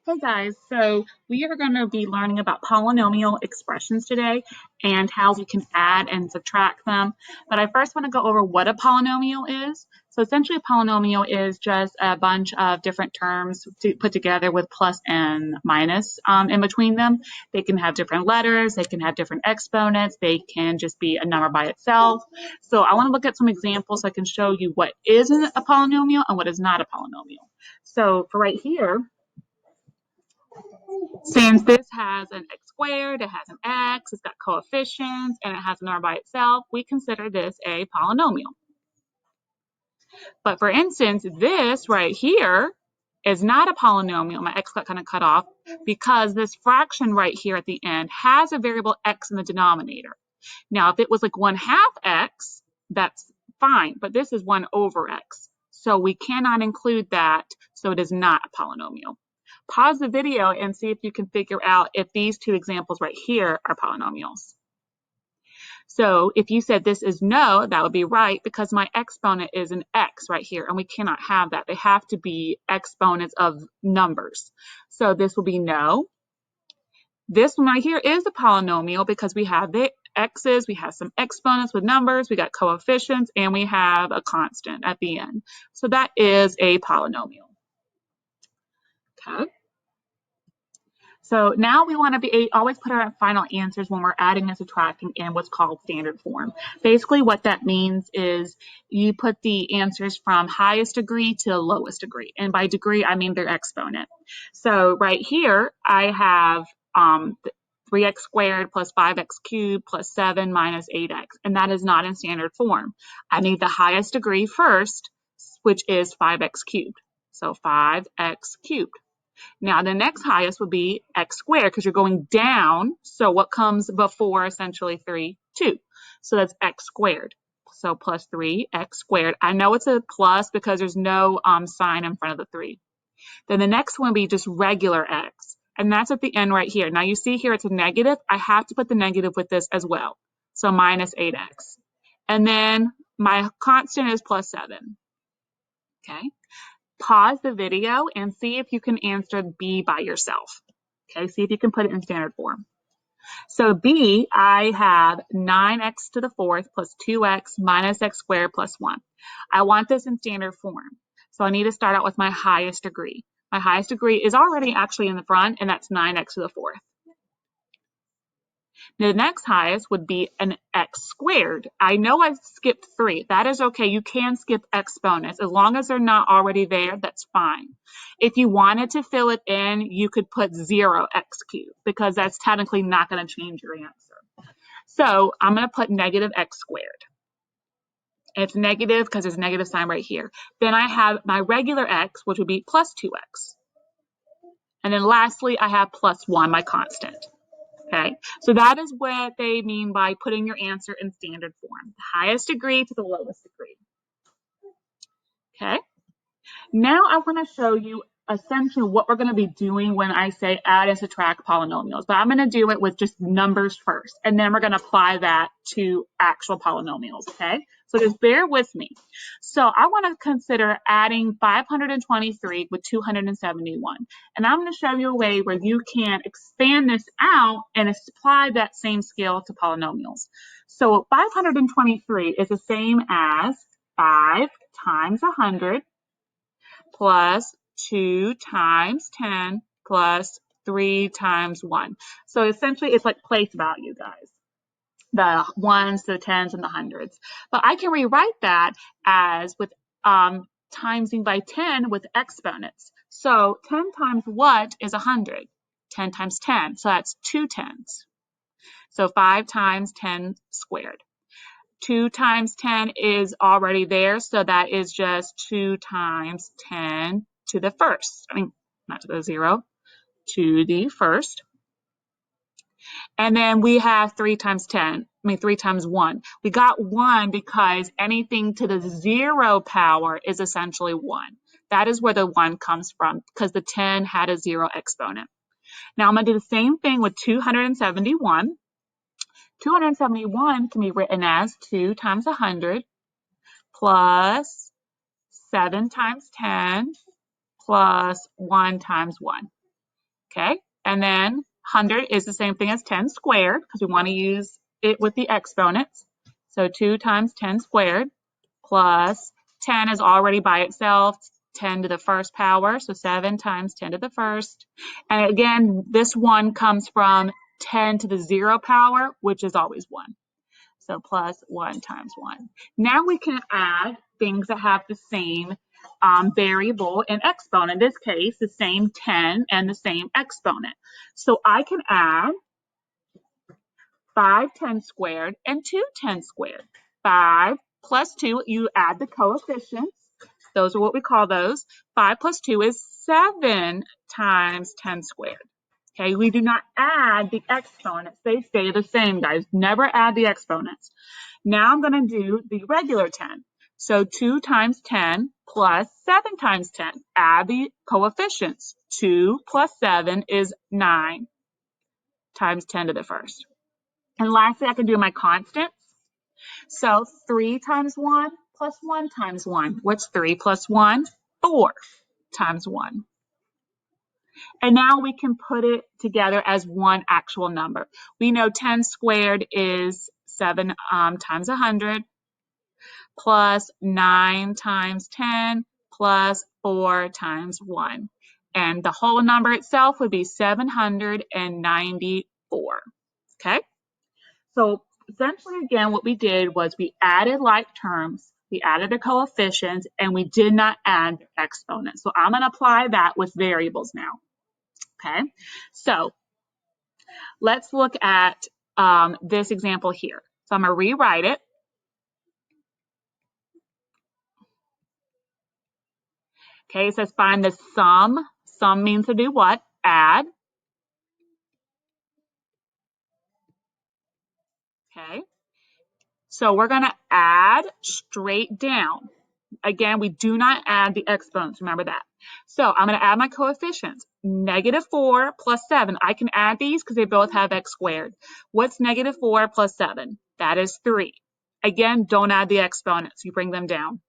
Hey guys, so we are going to be learning about polynomial expressions today and how we can add and subtract them. But I first want to go over what a polynomial is. So essentially a polynomial is just a bunch of different terms put together with plus and minus in between them. They can have different letters, they can have different exponents, they can just be a number by itself. So I want to look at some examples so I can show you what isn't a polynomial and what is not a polynomial. So for right here, since this has an x squared, it has an x, it's got coefficients, and it has a number by itself, we consider this a polynomial. But for instance, this right here is not a polynomial. My x got kind of cut off because this fraction right here at the end has a variable x in the denominator. Now, if it was like 1/2 x, that's fine, but this is 1 over x. So we cannot include that, so it is not a polynomial. Pause the video and see if you can figure out if these two examples right here are polynomials. So if you said this is no, that would be right because my exponent is an x right here, and we cannot have that. They have to be exponents of numbers. So this will be no. This one right here is a polynomial because we have the x's, we have some exponents with numbers, we got coefficients, and we have a constant at the end. So that is a polynomial. Okay. So now we want to be always put our final answers when we're adding and subtracting in what's called standard form. Basically what that means is you put the answers from highest degree to lowest degree. And by degree, I mean their exponent. So right here, I have 3x squared plus 5x cubed plus 7 minus 8x. And that is not in standard form. I need the highest degree first, which is 5x cubed. So 5x cubed. Now, the next highest would be x squared because you're going down. So what comes before essentially 3? 2. So that's x squared. So plus 3x squared. I know it's a plus because there's no sign in front of the 3. Then the next one would be just regular x. And that's at the end right here. Now you see here it's a negative. I have to put the negative with this as well. So minus 8x. And then my constant is plus 7. Okay. Pause the video and see if you can answer B by yourself. Okay, see if you can put it in standard form. So B, I have 9x to the fourth plus 2x minus x squared plus 1. I want this in standard form. So I need to start out with my highest degree. My highest degree is already actually in the front, and that's 9x to the fourth. The next highest would be an x squared. I know I skipped 3. That is okay. You can skip exponents. As long as they're not already there, that's fine. If you wanted to fill it in, you could put 0x cubed because that's technically not going to change your answer. So I'm going to put negative x squared. It's negative because there's a negative sign right here. Then I have my regular x, which would be plus 2x. And then lastly, I have plus 1, my constant. Okay, so that is what they mean by putting your answer in standard form, the highest degree to the lowest degree. Okay, now I want to show you essentially what we're going to be doing when I say add and subtract polynomials, but I'm going to do it with just numbers first, and then we're going to apply that to actual polynomials, okay? So just bear with me. So I want to consider adding 523 with 271, and I'm going to show you a way where you can expand this out and apply that same scale to polynomials. So 523 is the same as 5 times 100 plus 2 times 10 plus 3 times 1. So essentially it's like place value, guys. The ones, the tens, and the hundreds. But I can rewrite that as with timesing by 10 with exponents. So 10 times what is 100? 10 times 10. So that's 2 tens. So 5 times 10 squared. 2 times 10 is already there, so that is just 2 times 10 to the first. I mean, not to the 0, to the first. And then we have 3 times 3 times 1. We got 1 because anything to the 0 power is essentially 1. That is where the 1 comes from, because the 10 had a 0 exponent. Now I'm going to do the same thing with 271. 271 can be written as 2 times 100 plus 7 times 10 plus 1 times 1. Okay, and then 100 is the same thing as 10 squared because we want to use it with the exponents. So 2 times 10 squared plus 10 is already by itself, 10 to the first power, so 7 times 10 to the first. And again, this one comes from 10 to the 0 power, which is always 1. So plus 1 times 1. Now we can add things that have the same variable and exponent. In this case, the same 10 and the same exponent. So I can add 5 10 squared and 2 10 squared. 5 plus 2, you add the coefficients. Those are what we call those. 5 plus 2 is 7 times 10 squared. Okay, we do not add the exponents. They stay the same, guys. Never add the exponents. Now I'm going to do the regular 10. So 2 times 10 plus 7 times 10. Add the coefficients. 2 plus 7 is 9 times 10 to the first. And lastly, I can do my constants. So 3 times 1 plus 1 times 1. What's 3 plus 1? 4 times 1. And now we can put it together as one actual number. We know 10 squared is 7 times 100 plus 9 times 10 plus 4 times 1. And the whole number itself would be 794. Okay? So essentially, again, what we did was we added like terms, we added the coefficients, and we did not add exponents. So I'm going to apply that with variables now. Okay, so let's look at this example here. So I'm going to rewrite it. Okay, it says find the sum. Sum means to do what? Add. Okay, so we're going to add straight down. Again, we do not add the exponents, remember that. So I'm going to add my coefficients. -4 plus 7. I can add these because they both have x squared. What's -4 plus 7? That is 3. Again, don't add the exponents. You bring them down.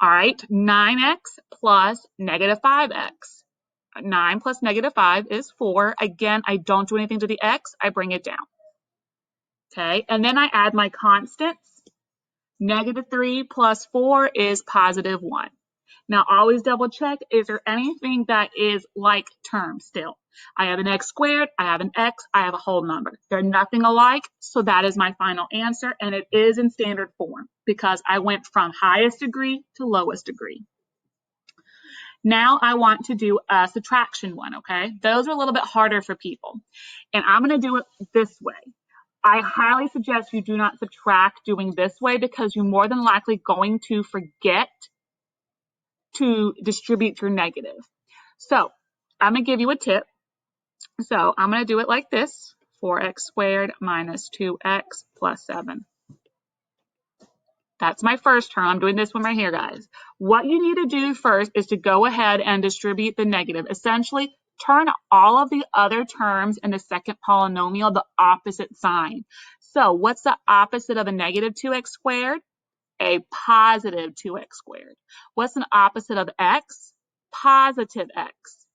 All right, 9x plus -5x. 9 plus -5 is 4. Again, I don't do anything to the x. I bring it down. Okay, and then I add my constants. -3 plus 4 is +1. Now, always double check, is there anything that is like terms still? I have an x squared, I have an x, I have a whole number. They're nothing alike, so that is my final answer, and it is in standard form because I went from highest degree to lowest degree. Now I want to do a subtraction one, okay? Those are a little bit harder for people, and I'm going to do it this way. I highly suggest you do not subtract doing this way because you're more than likely going to forget to distribute your negative. So I'm going to give you a tip. So I'm going to do it like this. 4x squared minus 2x plus 7. That's my first term. I'm doing this one right here, guys. What you need to do first is to go ahead and distribute the negative. Essentially, turn all of the other terms in the second polynomial the opposite sign. So what's the opposite of a negative 2x squared? A positive 2x squared. What's an opposite of x? Positive x.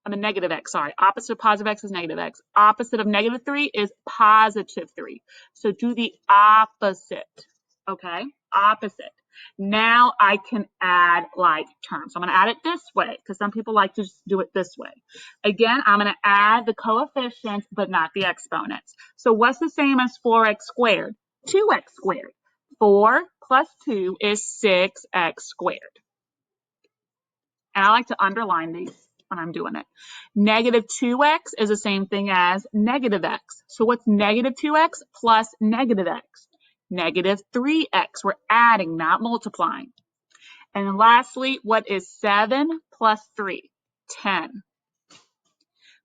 I'm a negative x, sorry. Opposite of positive x is negative x. Opposite of -3 is +3. So do the opposite, okay? Opposite. Now I can add like terms. I'm going to add it this way because some people like to just do it this way. Again, I'm going to add the coefficients but not the exponents. So what's the same as 4x squared? 2x squared. 4 plus 2 is 6x squared. And I like to underline these when I'm doing it. -2x is the same thing as -x. So what's -2x plus -x? -3x. We're adding, not multiplying. And lastly, what is 7 plus 3? 10.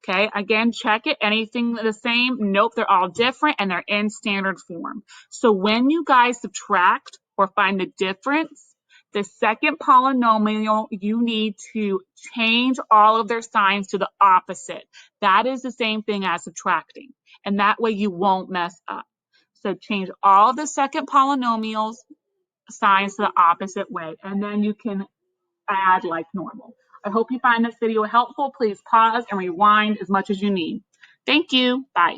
Okay, again, check it. Anything the same? Nope, they're all different and they're in standard form. So when you guys subtract or find the difference, the second polynomial, you need to change all of their signs to the opposite. That is the same thing as subtracting. And that way you won't mess up. So change all of the second polynomials signs to the opposite way. And then you can add like normal. I hope you find this video helpful. Please pause and rewind as much as you need. Thank you. Bye.